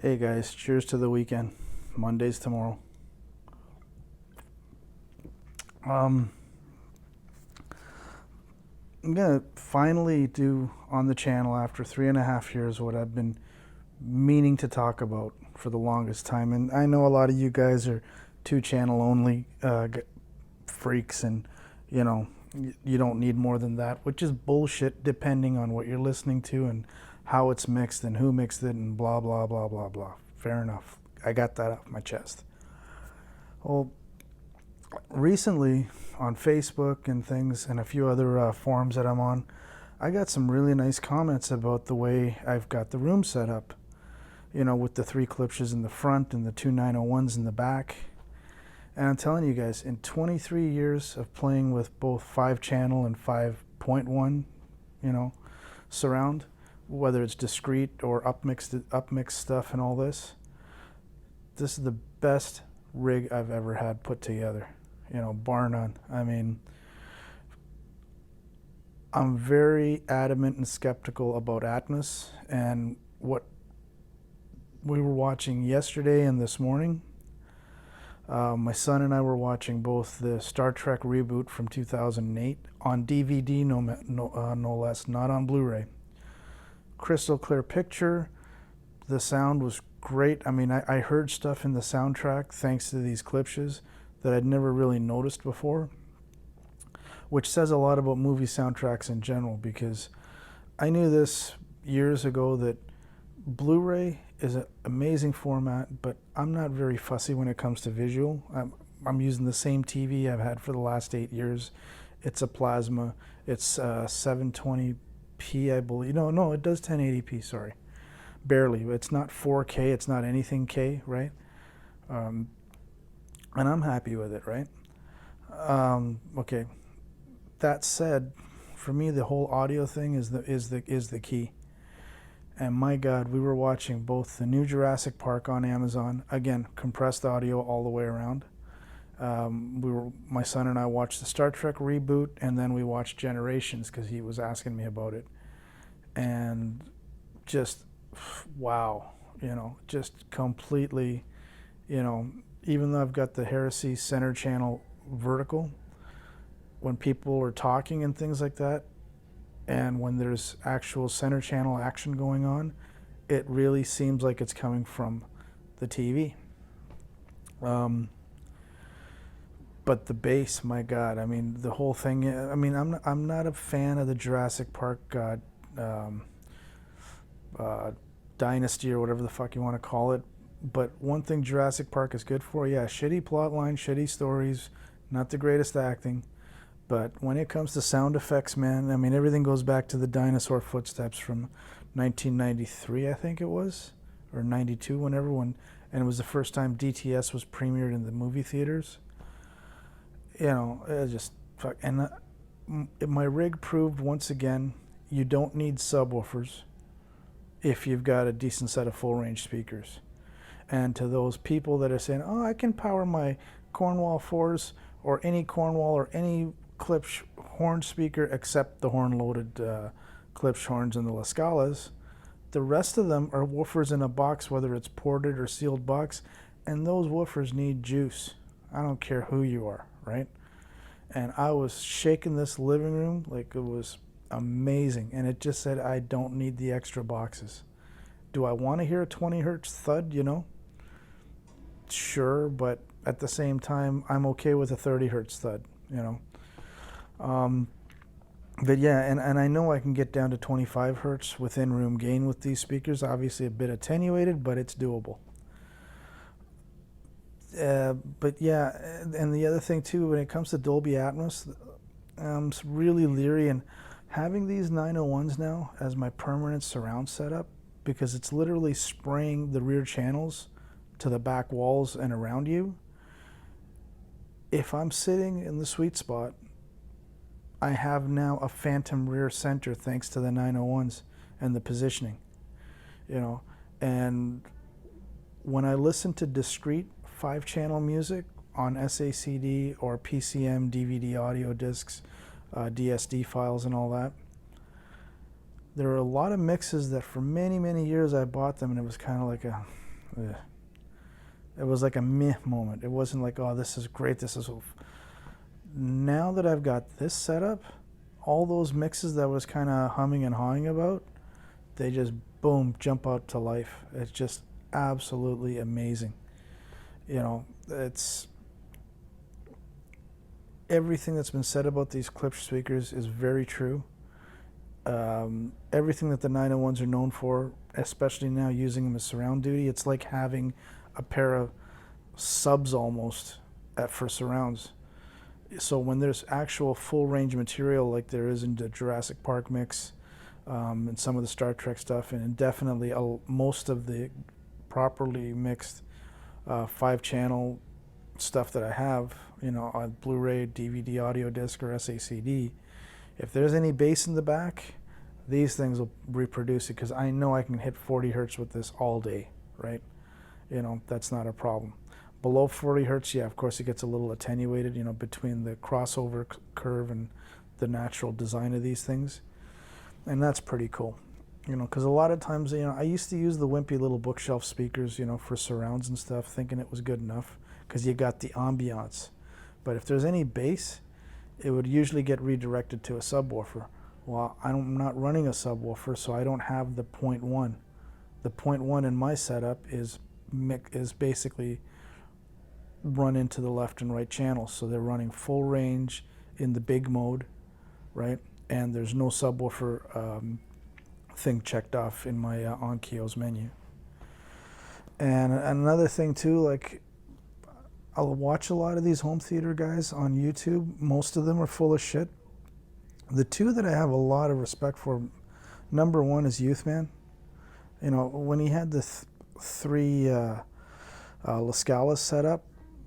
Hey guys, cheers to the weekend. Monday's tomorrow. Um, I'm gonna finally do on the channel after 3.5 years what I've been meaning to talk about for the longest time. And I know a lot of you guys are two channel only freaks, and you know you don't need more than that, which is bullshit. Depending on what you're listening to and how it's mixed and who mixed it and blah blah blah blah blah. Fair enough. I got that off my chest. Well, recently on Facebook and things and a few other forums that I'm on, I got some really nice comments about the way I've got the room set up. You know, with the 3 klipsches in the front and the 2 901s in the back. And I'm telling you guys, in 23 years of playing with both 5-channel and 5.1, surround, whether it's discrete or upmixed stuff and all this is the best rig I've ever had put together. Bar none. I mean, I'm very adamant and skeptical about Atmos, and what we were watching yesterday and this morning. My son and I were watching both the Star Trek reboot from 2008 on DVD, no less, not on Blu-ray. Crystal clear picture. The sound was great. I mean, I heard stuff in the soundtrack thanks to these klipsches that I'd never really noticed before, which says a lot about movie soundtracks in general, because I knew this years ago that Blu-ray is an amazing format, but I'm not very fussy when it comes to visual. I'm using the same TV I've had for the last 8 years. It's a plasma. It's 720p, I believe. No, it does 1080p, sorry. Barely. It's not 4K. It's not anything K, right? And I'm happy with it, right? Okay. That said, for me, the whole audio thing is the key. And my God, we were watching both the new Jurassic Park on Amazon, again, compressed audio all the way around. My son and I watched the Star Trek reboot, and then we watched Generations because he was asking me about it. And just, wow, just completely, even though I've got the Heresy center channel vertical, when people are talking and things like that, and when there's actual center channel action going on, it really seems like it's coming from the TV. But the bass, my God, I mean, the whole thing, I mean, I'm not a fan of the Jurassic Park dynasty or whatever the fuck you want to call it. But one thing Jurassic Park is good for, yeah, shitty plot line, shitty stories, not the greatest acting. But when it comes to sound effects, man, I mean, everything goes back to the dinosaur footsteps from 1993, I think it was, or 92, and it was the first time DTS was premiered in the movie theaters. It just, fuck. And my rig proved once again, you don't need subwoofers if you've got a decent set of full-range speakers. And to those people that are saying, oh, I can power my Cornwall 4s or any Cornwall or any Klipsch horn speaker except the horn-loaded Klipsch horns and the La Scalas. The rest of them are woofers in a box, whether it's ported or sealed box, and those woofers need juice. I don't care who you are, right? And I was shaking this living room like it was amazing, and it just said, I don't need the extra boxes. Do I want to hear a 20 hertz thud, Sure, but at the same time, I'm okay with a 30 hertz thud, But yeah, and I know I can get down to 25 hertz within room gain with these speakers. Obviously a bit attenuated, but it's doable. But yeah, and the other thing too, when it comes to Dolby Atmos, I'm really leery in having these 901s now as my permanent surround setup, because it's literally spraying the rear channels to the back walls and around you. If I'm sitting in the sweet spot, I have now a phantom rear center thanks to the 901s and the positioning, and when I listen to discrete 5-channel music on SACD or PCM DVD audio discs, DSD files and all that, there are a lot of mixes that for many, many years I bought them and it was kind of like ugh. It was like a meh moment. It wasn't like, oh, this is great. This is. Now that I've got this set up, all those mixes that I was kind of humming and hawing about, they just boom jump out to life. It's just absolutely amazing. You know, it's everything that's been said about these Klipsch speakers is very true. Everything that the 901s are known for, especially now using them as surround duty, it's like having a pair of subs almost for surrounds. So when there's actual full range material like there is in the Jurassic Park mix, and some of the Star Trek stuff, and definitely most of the properly mixed 5-channel stuff that I have, you know, on Blu-ray, DVD, audio disc, or SACD, if there's any bass in the back, these things will reproduce it, because I know I can hit 40 hertz with this all day, right? You know, that's not a problem. Below 40 hertz, yeah, of course it gets a little attenuated, you know, between the crossover curve and the natural design of these things. And that's pretty cool, you know, because a lot of times, you know, I used to use the wimpy little bookshelf speakers, you know, for surrounds and stuff, thinking it was good enough because you got the ambiance. But if there's any bass, it would usually get redirected to a subwoofer. Well, I'm not running a subwoofer, so I don't have the 0.1. The 0.1 in my setup is basically run into the left and right channels, so they're running full range in the big mode, right? And there's no subwoofer thing checked off in my Onkyo's menu. And another thing too, like, I'll watch a lot of these home theater guys on YouTube. Most of them are full of shit. The two that I have a lot of respect for, number one is Youthman. You know, when he had the three Lascalas set up,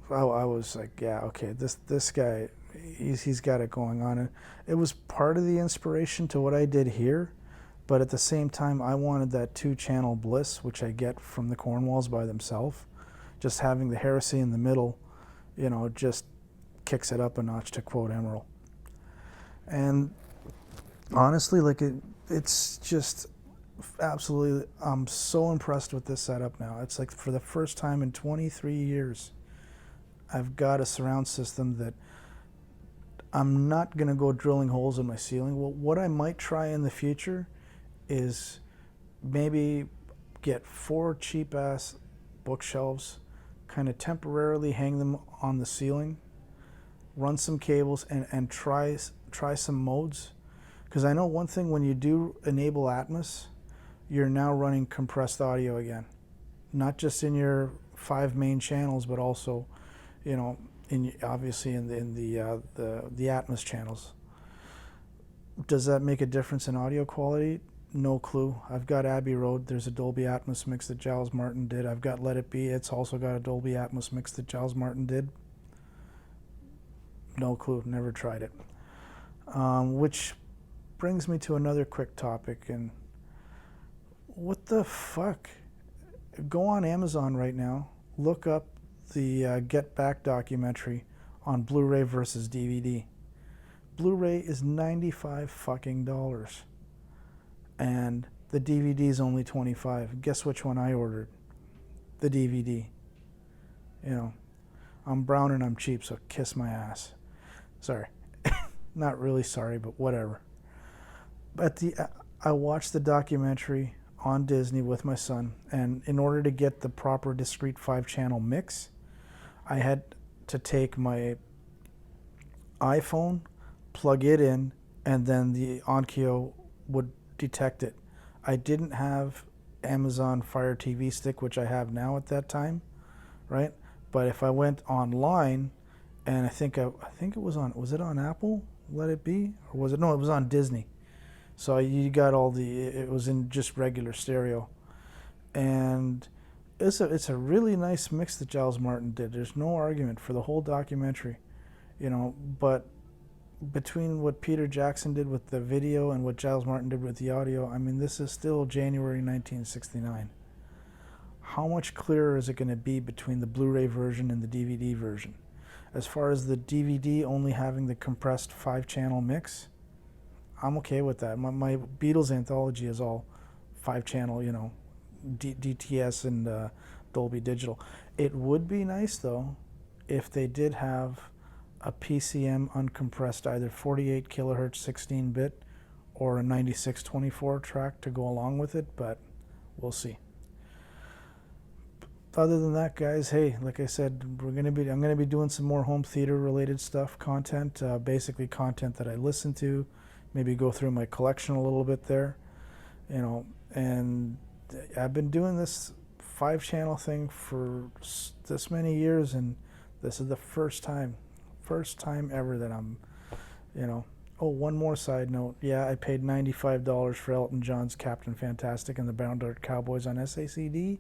I was like, yeah, okay, this guy, he's got it going on. And it was part of the inspiration to what I did here, but at the same time, I wanted that 2-channel bliss, which I get from the Cornwalls by themselves. Just having the Heresy in the middle, you know, just kicks it up a notch, to quote Emerald. And honestly, like, it's just absolutely, I'm so impressed with this setup now. It's like for the first time in 23 years, I've got a surround system that I'm not going to go drilling holes in my ceiling. Well, what I might try in the future is maybe get 4 cheap-ass bookshelves, kind of temporarily hang them on the ceiling, run some cables, and try some modes. Because I know one thing, when you do enable Atmos, you're now running compressed audio again. Not just in your 5 main channels, but also, you know, obviously in the Atmos channels. Does that make a difference in audio quality? No clue. I've got Abbey Road. There's a Dolby Atmos mix that Giles Martin did. I've got Let It Be. It's also got a Dolby Atmos mix that Giles Martin did. No clue. Never tried it. Which brings me to another quick topic. And what the fuck? Go on Amazon right now. Look up the Get Back documentary on Blu-ray versus DVD. Blu-ray is $95 fucking dollars. And the DVD is only $25. Guess which one I ordered? The DVD. You know, I'm brown and I'm cheap, so kiss my ass. Sorry. Not really sorry, but whatever. But I watched the documentary on Disney with my son, and in order to get the proper discrete 5-channel mix, I had to take my iPhone, plug it in, and then the Onkyo would detect it. I didn't have Amazon Fire TV Stick, which I have now at that time, right? But if I went online, and I think it was on Apple, Let It Be, or was it? No, it was on Disney. So you got it was in just regular stereo, and it's a really nice mix that Giles Martin did. There's no argument for the whole documentary, you know. But between what Peter Jackson did with the video and what Giles Martin did with the audio, I mean, this is still January 1969. How much clearer is it going to be between the Blu-ray version and the DVD version? As far as the DVD only having the compressed 5-channel mix, I'm okay with that. My Beatles anthology is all 5-channel, you know, DTS and Dolby Digital. It would be nice though if they did have a PCM uncompressed, either 48 kilohertz 16-bit or a 9624 track to go along with it, but we'll see. Other than that, guys, hey, like I said, I'm gonna be doing some more home theater related stuff, content, basically content that I listen to, maybe go through my collection a little bit there, you know. And I've been doing this 5-channel thing for this many years, and this is the first time ever that I'm, you know. Oh, one more side note. Yeah, I paid $95 for Elton John's Captain Fantastic and the Bound Art Cowboys on SACD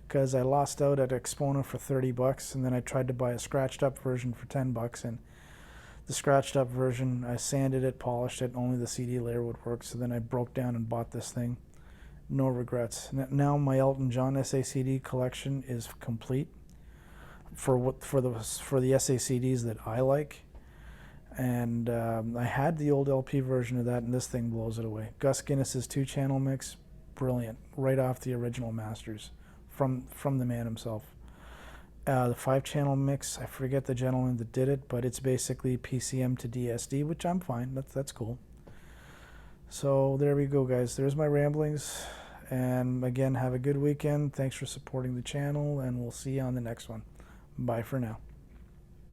because I lost out at Exponent for $30, and then I tried to buy a scratched up version for $10, and the scratched up version, I sanded it, polished it, only the CD layer would work, so then I broke down and bought this thing. No regrets. Now my Elton John SACD collection is complete for the SACDs that I like. And I had the old LP version of that, and this thing blows it away. Gus Guinness's 2-channel mix, brilliant, right off the original masters from the man himself. The 5-channel mix, I forget the gentleman that did it, but it's basically PCM to DSD, which I'm fine. That's cool. So there we go, guys. There's my ramblings. And again, have a good weekend. Thanks for supporting the channel, and we'll see you on the next one. Bye for now.